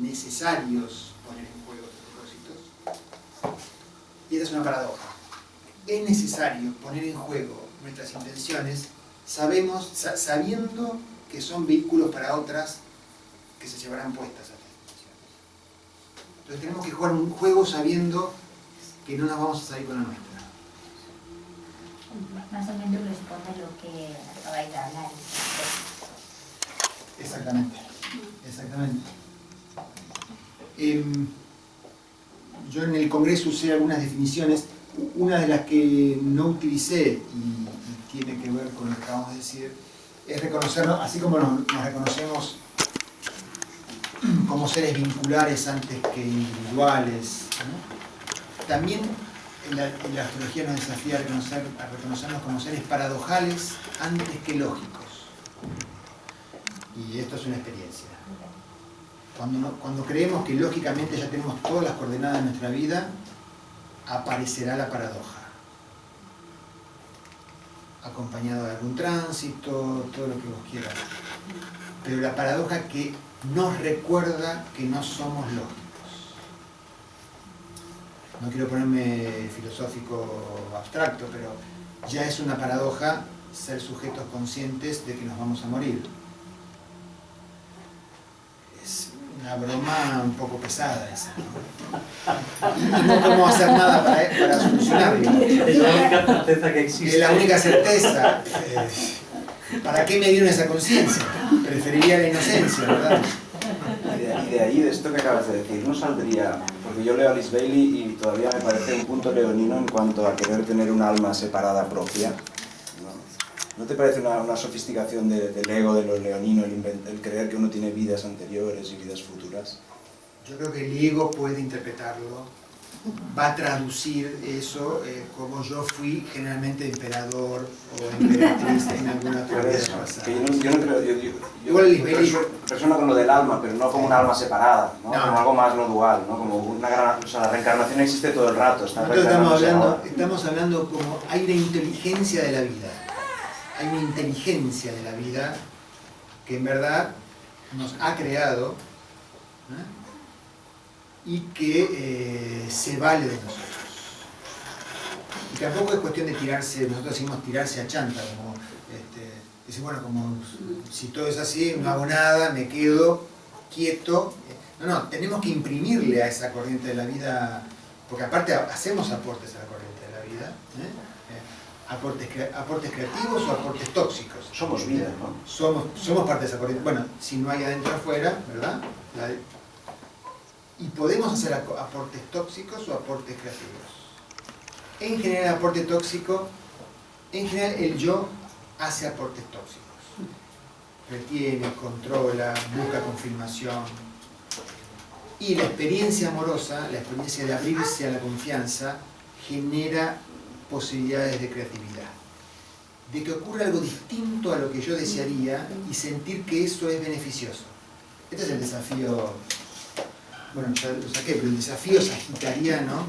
necesarios poner en juego estos propósitos. Y esta es una paradoja. Es necesario poner en juego nuestras intenciones, sabiendo que son vehículos para otras que se llevarán puestas a estas intenciones. Entonces tenemos que jugar un juego sabiendo que no nos vamos a salir con la nuestra. Más o menos responde a lo que acabáis de hablar. Exactamente. yo en el Congreso usé algunas definiciones. Una de las que no utilicé y tiene que ver con lo que acabamos de decir es reconocernos, así como nos reconocemos como seres vinculares antes que individuales, ¿no? También en la astrología nos desafía a reconocernos como seres paradojales antes que lógicos. Y esto es una experiencia. Cuando creemos que lógicamente ya tenemos todas las coordenadas de nuestra vida, aparecerá la paradoja, acompañado de algún tránsito, todo lo que vos quieras. Pero la paradoja que nos recuerda que no somos lógicos. No quiero ponerme filosófico o abstracto, pero ya es una paradoja ser sujetos conscientes de que nos vamos a morir. Es una broma un poco pesada esa, ¿no? Y no podemos hacer nada para solucionarlo. Es la única certeza que existe. Es la única certeza. ¿Para qué me dieron esa conciencia? Preferiría la inocencia, ¿verdad? Y de ahí, de esto que acabas de decir, no saldría, porque yo leo a Alice Bailey y todavía me parece un punto leonino en cuanto a querer tener un alma separada propia. ¿No te parece una sofisticación del ego de los leoninos el creer que uno tiene vidas anteriores y vidas futuras? Yo creo que el ego puede interpretarlo, va a traducir eso como yo fui generalmente emperador o emperatriz en alguna otra vida pasada. Yo no creo, yo persona con lo del alma, pero no como un alma separada, ¿no? Como algo más no dual, ¿no? Como una gran, o sea, la reencarnación existe todo el rato. Nosotros estamos hablando como hay una inteligencia de la vida. Hay una inteligencia de la vida que en verdad nos ha creado, ¿eh? Y que se vale de nosotros. Y tampoco es cuestión de tirarse, nosotros decimos tirarse a chanta, como dice, bueno, como si todo es así, no hago nada, me quedo quieto. No, tenemos que imprimirle a esa corriente de la vida, porque aparte hacemos aportes a la corriente de la vida, aportes creativos o aportes tóxicos. Somos vida, ¿no? Somos parte de esa corriente. Bueno, si no hay adentro afuera, ¿verdad? Y podemos hacer aportes tóxicos o aportes creativos. En general, aporte tóxico, en general el yo hace aportes tóxicos. Retiene, controla, busca confirmación. Y la experiencia amorosa, la experiencia de abrirse a la confianza, genera posibilidades de creatividad. De que ocurra algo distinto a lo que yo desearía y sentir que eso es beneficioso. Este es el desafío, bueno, ya lo saqué, pero el desafío sagitariano,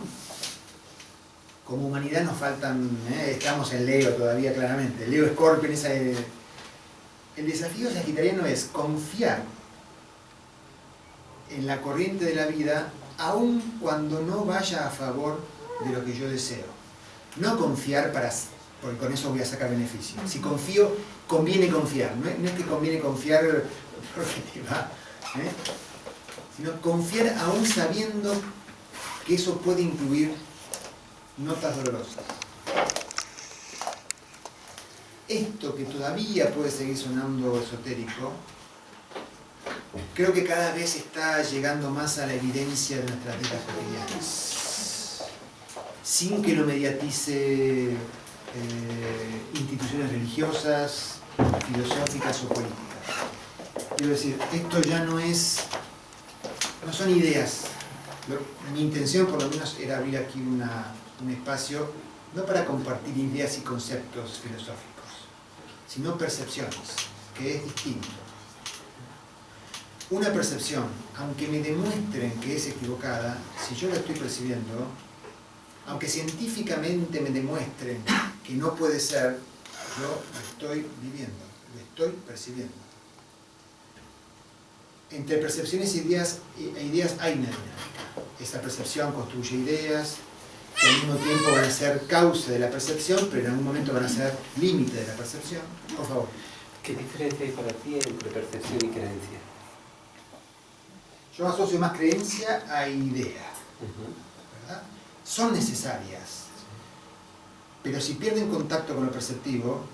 como humanidad nos faltan, estamos en Leo todavía claramente, Leo Escorpio, el desafío sagitariano es confiar en la corriente de la vida, aun cuando no vaya a favor de lo que yo deseo. No confiar porque con eso voy a sacar beneficio. Si confío, conviene confiar. No es que conviene confiar porque te va, sino confiar aún sabiendo que eso puede incluir notas dolorosas. Esto que todavía puede seguir sonando esotérico, creo que cada vez está llegando más a la evidencia de nuestras vidas cotidianas, sin que lo mediatice instituciones religiosas, filosóficas o políticas. Quiero decir, esto ya no son ideas. Mi intención por lo menos era abrir aquí un espacio, no para compartir ideas y conceptos filosóficos, sino percepciones, que es distinto. Una percepción, aunque me demuestren que es equivocada, si yo la estoy percibiendo, aunque científicamente me demuestren que no puede ser, yo lo estoy viviendo, lo estoy percibiendo. Entre percepciones e ideas hay una dinámica. Esa percepción construye ideas que al mismo tiempo van a ser causa de la percepción, pero en algún momento van a ser límite de la percepción. Por favor. ¿Qué diferencia hay para ti entre percepción y creencia? Yo asocio más creencia a idea, ¿verdad? Son necesarias, pero si pierden contacto con lo perceptivo,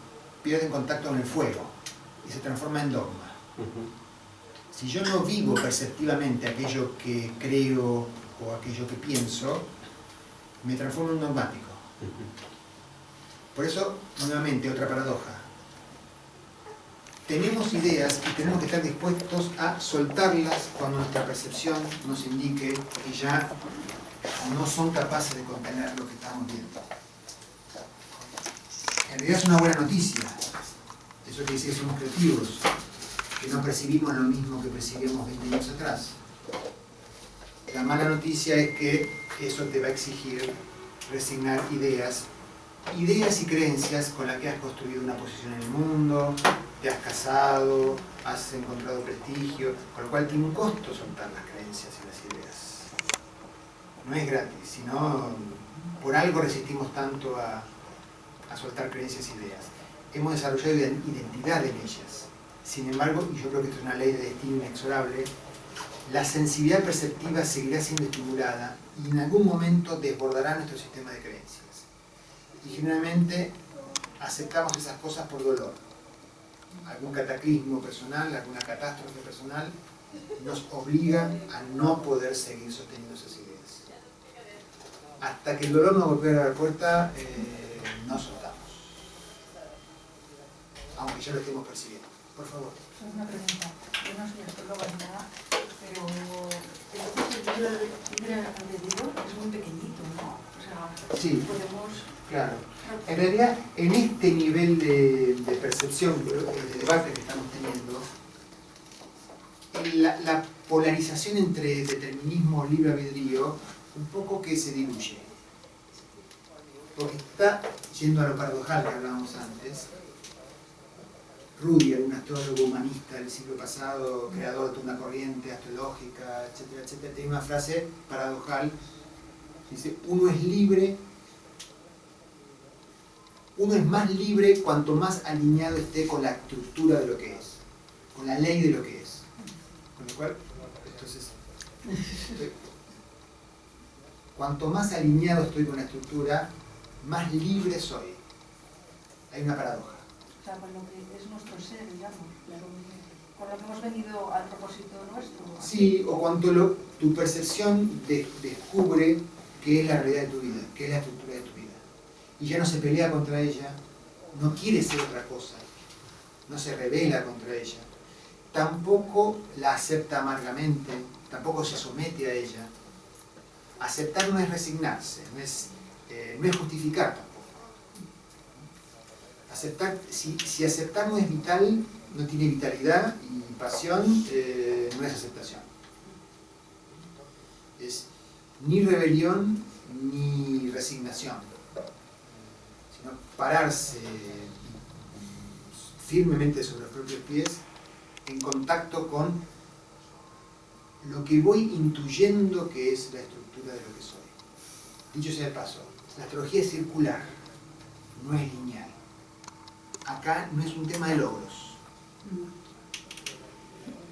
pierden contacto con el fuego y se transforma en dogma. Si yo no vivo perceptivamente aquello que creo o aquello que pienso, me transformo en un dogmático. Por eso, nuevamente, otra paradoja. Tenemos ideas y tenemos que estar dispuestos a soltarlas cuando nuestra percepción nos indique que ya no son capaces de contener lo que estamos viendo. En realidad es una buena noticia. Eso quiere decir que somos creativos, que no percibimos lo mismo que percibíamos 20 años atrás. La mala noticia es que eso te va a exigir resignar ideas y creencias con las que has construido una posición en el mundo, te has casado, has encontrado prestigio, con lo cual tiene un costo soltar las creencias y las ideas. No es gratis, sino por algo resistimos tanto a soltar creencias e ideas. Hemos desarrollado identidad en ellas. Sin embargo, y yo creo que esto es una ley de destino inexorable, la sensibilidad perceptiva seguirá siendo estimulada y en algún momento desbordará nuestro sistema de creencias. Y generalmente aceptamos esas cosas por dolor. Algún cataclismo personal, alguna catástrofe personal nos obliga a no poder seguir sosteniendo esas ideas. Hasta que el dolor nos golpea la puerta, no soltamos. Aunque ya lo estemos percibiendo. Por favor. Una pregunta. Yo no soy astróloga ni nada, pero el libre albedrío es muy pequeñito, ¿no? O sea, sí, podemos... Claro. En realidad, en este nivel de percepción, de debate que estamos teniendo, la polarización entre determinismo y libre albedrío, un poco que se diluye. Porque está, yendo a lo paradojal que hablábamos antes, Rudier, un astrólogo humanista del siglo pasado, creador de una corriente astrológica, etcétera, etcétera, tiene una frase paradojal, dice, uno es más libre cuanto más alineado esté con la estructura de lo que es, con la ley de lo que es. Con lo cual, entonces, cuanto más alineado estoy con la estructura, más libre soy. Hay una paradoja. O sea, con lo que es nuestro ser, digamos, con lo que hemos venido al propósito nuestro. Sí, o cuando tu percepción descubre qué es la realidad de tu vida, qué es la estructura de tu vida. Y ya no se pelea contra ella, no quiere ser otra cosa, no se rebela contra ella, tampoco la acepta amargamente, tampoco se somete a ella. Aceptar no es resignarse, no es justificar tampoco. Aceptar, si aceptar no es vital, no tiene vitalidad y pasión, no es aceptación. Es ni rebelión ni resignación, sino pararse firmemente sobre los propios pies en contacto con lo que voy intuyendo que es la estructura de lo que soy. Dicho sea de paso, la astrología es circular, no es lineal. Acá no es un tema de logros.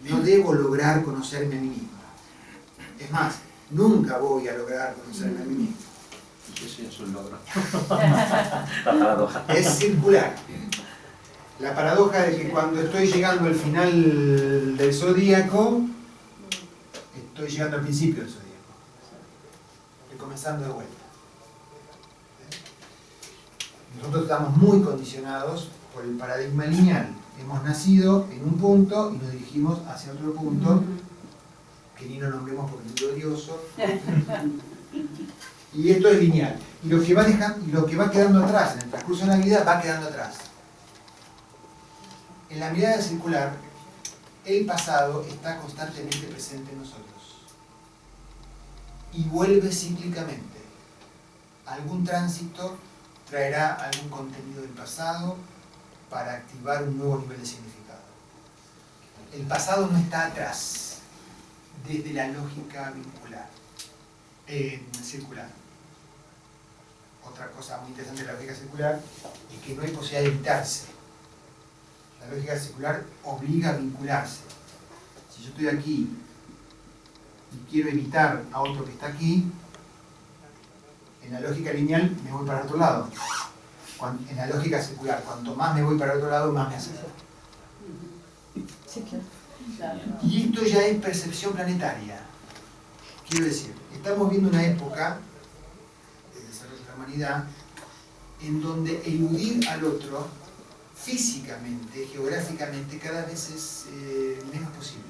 No debo lograr conocerme a mí mismo. Es más, nunca voy a lograr conocerme a mí mismo. Sí, es un logro. La paradoja. Es circular. La paradoja de que cuando estoy llegando al final del zodíaco, estoy llegando al principio del zodíaco. Estoy comenzando de vuelta. Nosotros estamos muy condicionados por el paradigma lineal. Hemos nacido en un punto y nos dirigimos hacia otro punto, que ni lo nombremos porque es muy odioso. Y esto es lineal. Y lo que va quedando atrás en el transcurso de la vida va quedando atrás. En la mirada circular, el pasado está constantemente presente en nosotros. Y vuelve cíclicamente. Algún tránsito traerá algún contenido del pasado para activar un nuevo nivel de significado. El pasado no está atrás, desde la lógica circular. Otra cosa muy interesante de la lógica circular es que no hay posibilidad de evitarse. La lógica circular obliga a vincularse. Si yo estoy aquí y quiero evitar a otro que está aquí, en la lógica lineal me voy para otro lado. En la lógica circular, cuanto más me voy para otro lado, más me acerco. Sí, claro. Y esto ya es percepción planetaria. Quiero decir, estamos viendo una época del desarrollo de la humanidad en donde eludir al otro físicamente, geográficamente, cada vez es menos posible.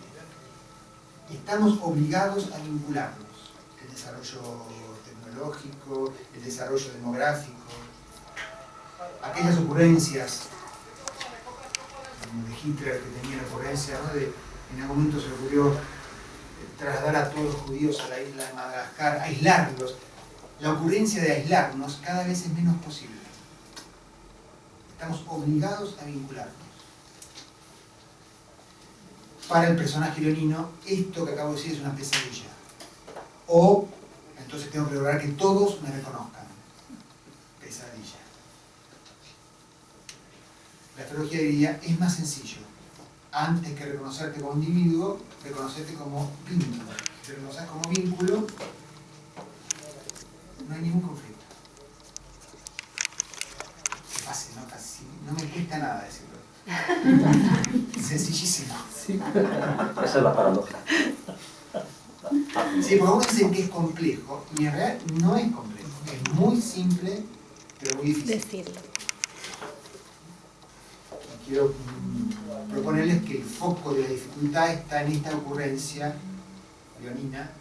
Estamos obligados a vincularnos. El desarrollo tecnológico, el desarrollo demográfico, aquellas ocurrencias como de Hitler, que tenía la ocurrencia, ¿no? En algún momento se le ocurrió trasladar a todos los judíos a la isla de Madagascar, aislarlos. La ocurrencia de aislarnos cada vez es menos posible. Estamos obligados a vincularnos. Para el personaje leonino, esto que acabo de decir es una pesadilla. O, entonces tengo que lograr que todos me reconozcan. Pesadilla. La astrología diría, es más sencillo. Antes que reconocerte como individuo, reconocerte como vínculo. Si te reconoces como vínculo, no hay ningún conflicto. Es fácil, ¿no? Casi, no me cuesta nada decirlo. Sencillísimo. Sí. Esa es la paradoja. Sí, porque uno dice que es complejo, y en realidad no es complejo. Es muy simple, pero muy difícil. Decirlo. Y quiero proponerles que el foco de la dificultad está en esta ocurrencia leonina,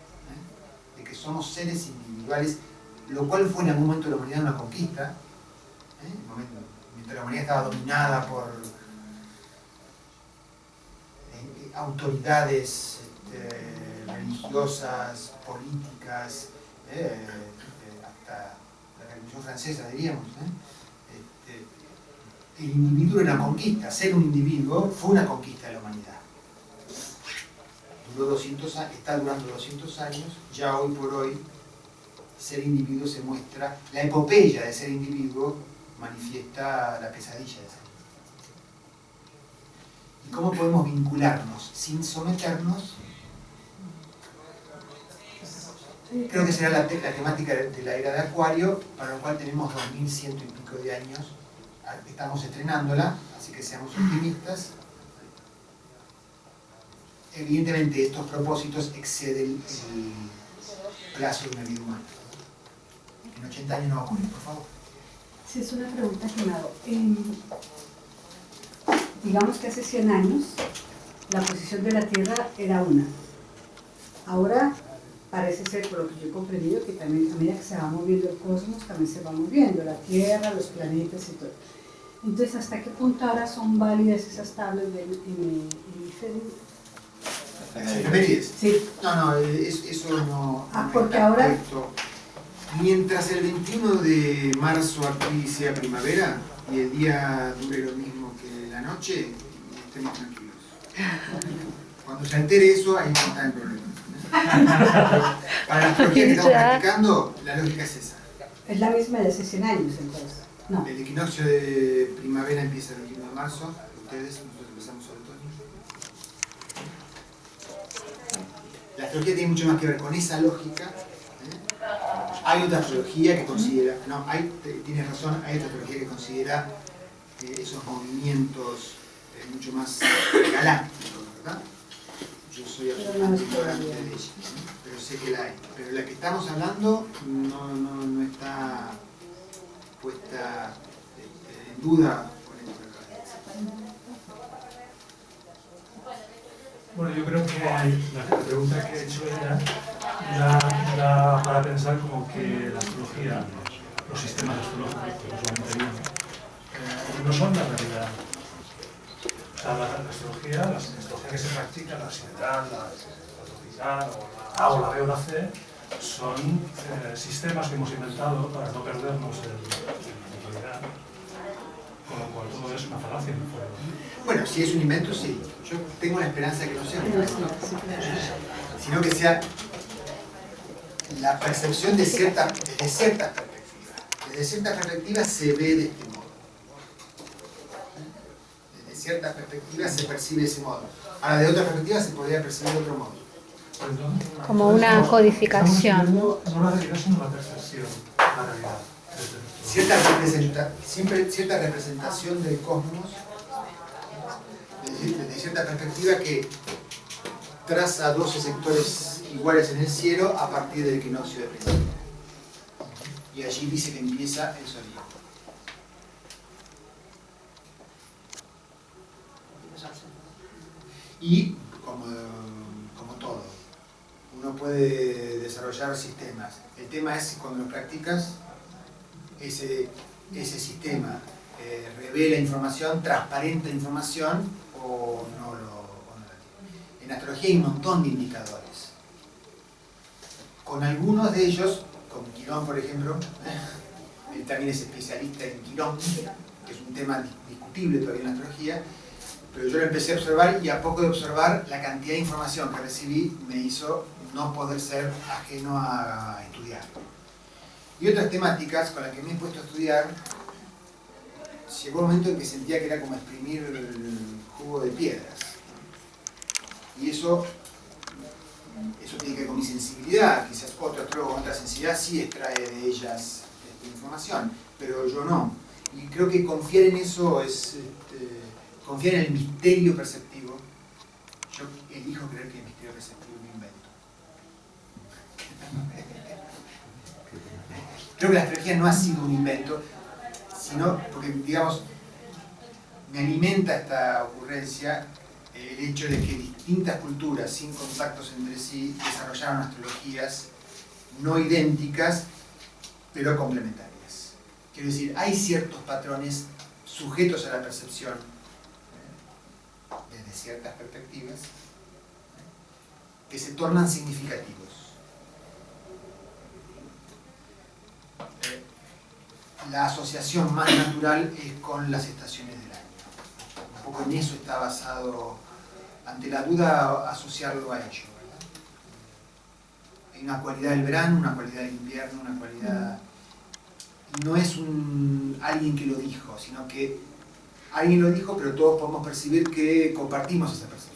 de que somos seres individuales, lo cual fue en algún momento de la humanidad una conquista, mientras la humanidad estaba dominada por autoridades religiosas, políticas, hasta la Revolución Francesa, diríamos. El individuo era una conquista, ser un individuo fue una conquista de la humanidad. Duró 200 años, está durando 200 años, ya hoy por hoy ser individuo se muestra, la epopeya de ser individuo manifiesta la pesadilla de ser. ¿Y cómo podemos vincularnos sin someternos? Creo que será la temática de la era de Acuario, para lo cual tenemos 2100 y pico de años. Estamos estrenándola, así que seamos optimistas. Evidentemente estos propósitos exceden el plazo de una vida humana. En 80 años no va a ocurrir, por favor. Sí, es una pregunta que me hago. Digamos que hace 100 años la posición de la Tierra era una. Ahora parece ser, por lo que yo he comprendido, que también a medida que se va moviendo el cosmos, también se va moviendo la Tierra, los planetas y todo. Entonces, ¿hasta qué punto ahora son válidas esas tablas del ¿Efemérides? Sí. No, eso no. Ah, no porque está ahora. correcto. Mientras el 21 de marzo aquí sea primavera y el día dure lo mismo que la noche, estemos tranquilos. Cuando se altere eso, ahí está el problema. Para la astrología que estamos practicando, la lógica es esa. Es la misma de hace 100 años, entonces. No. El equinoccio de primavera empieza el 21 de marzo, ustedes, nosotros empezamos sobre otoño. La astrología tiene mucho más que ver con esa lógica. Hay otra astrología que considera, tienes razón, hay otra astrología que considera esos movimientos mucho más galácticos, ¿verdad? Yo soy absolutamente ignorante de ella, pero sé que la hay. Pero la que estamos hablando no está puesta en duda por esto que acabas de decir. Bueno, yo creo que la pregunta que he hecho ella da para pensar como que la astrología, los sistemas astrológicos que usualmente vimos, no son la realidad. O sea, la astrología que se practica, la sideral, la tropical, o la A o la B o la C, son sistemas que hemos inventado para no perdernos en la realidad. Con lo cual todo es una falacia en el fondo. Bueno, si es un invento, sí. Yo tengo la esperanza de que no sea un invento, sino que sea la percepción de cierta perspectiva. Desde cierta perspectiva se ve de este modo. Desde cierta perspectiva se percibe de ese modo. Ahora, de otra perspectiva se podría percibir de otro modo. Como una codificación. No la realidad, sino la percepción, la realidad. Cierta representación del cosmos, desde cierta perspectiva que traza 12 sectores iguales en el cielo a partir del equinoccio de primavera. Y allí dice que empieza el zodíaco. Y, como todo, uno puede desarrollar sistemas. El tema es si cuando lo practicas, ese sistema revela información, transparenta información o no la tiene. En astrología hay un montón de indicadores. Con algunos de ellos, con Quirón por ejemplo, él también es especialista en Quirón, que es un tema discutible todavía en la astrología, pero yo lo empecé a observar y a poco de observar la cantidad de información que recibí me hizo no poder ser ajeno a estudiar. Y otras temáticas con las que me he puesto a estudiar, llegó un momento en que sentía que era como exprimir el jugo de piedras. Y eso tiene que ver con mi sensibilidad. Quizás otro astrólogo con otra sensibilidad sí extrae de ellas información, pero yo no. Y creo que confiar en eso es confiar en el misterio perceptivo. Yo elijo creer que el misterio perceptivo es un invento. Creo que la astrología no ha sido un invento, sino porque, digamos, me alimenta esta ocurrencia el hecho de que distintas culturas sin contactos entre sí desarrollaron astrologías no idénticas, pero complementarias. Quiero decir, hay ciertos patrones sujetos a la percepción desde ciertas perspectivas que se tornan significativos. La asociación más natural es con las estaciones del año. Un poco en eso está basado, ante la duda, asociarlo a ello, ¿verdad? Hay una cualidad del verano, una cualidad del invierno, una cualidad... Y no es alguien que lo dijo, sino que alguien lo dijo, pero todos podemos percibir que compartimos esa percepción.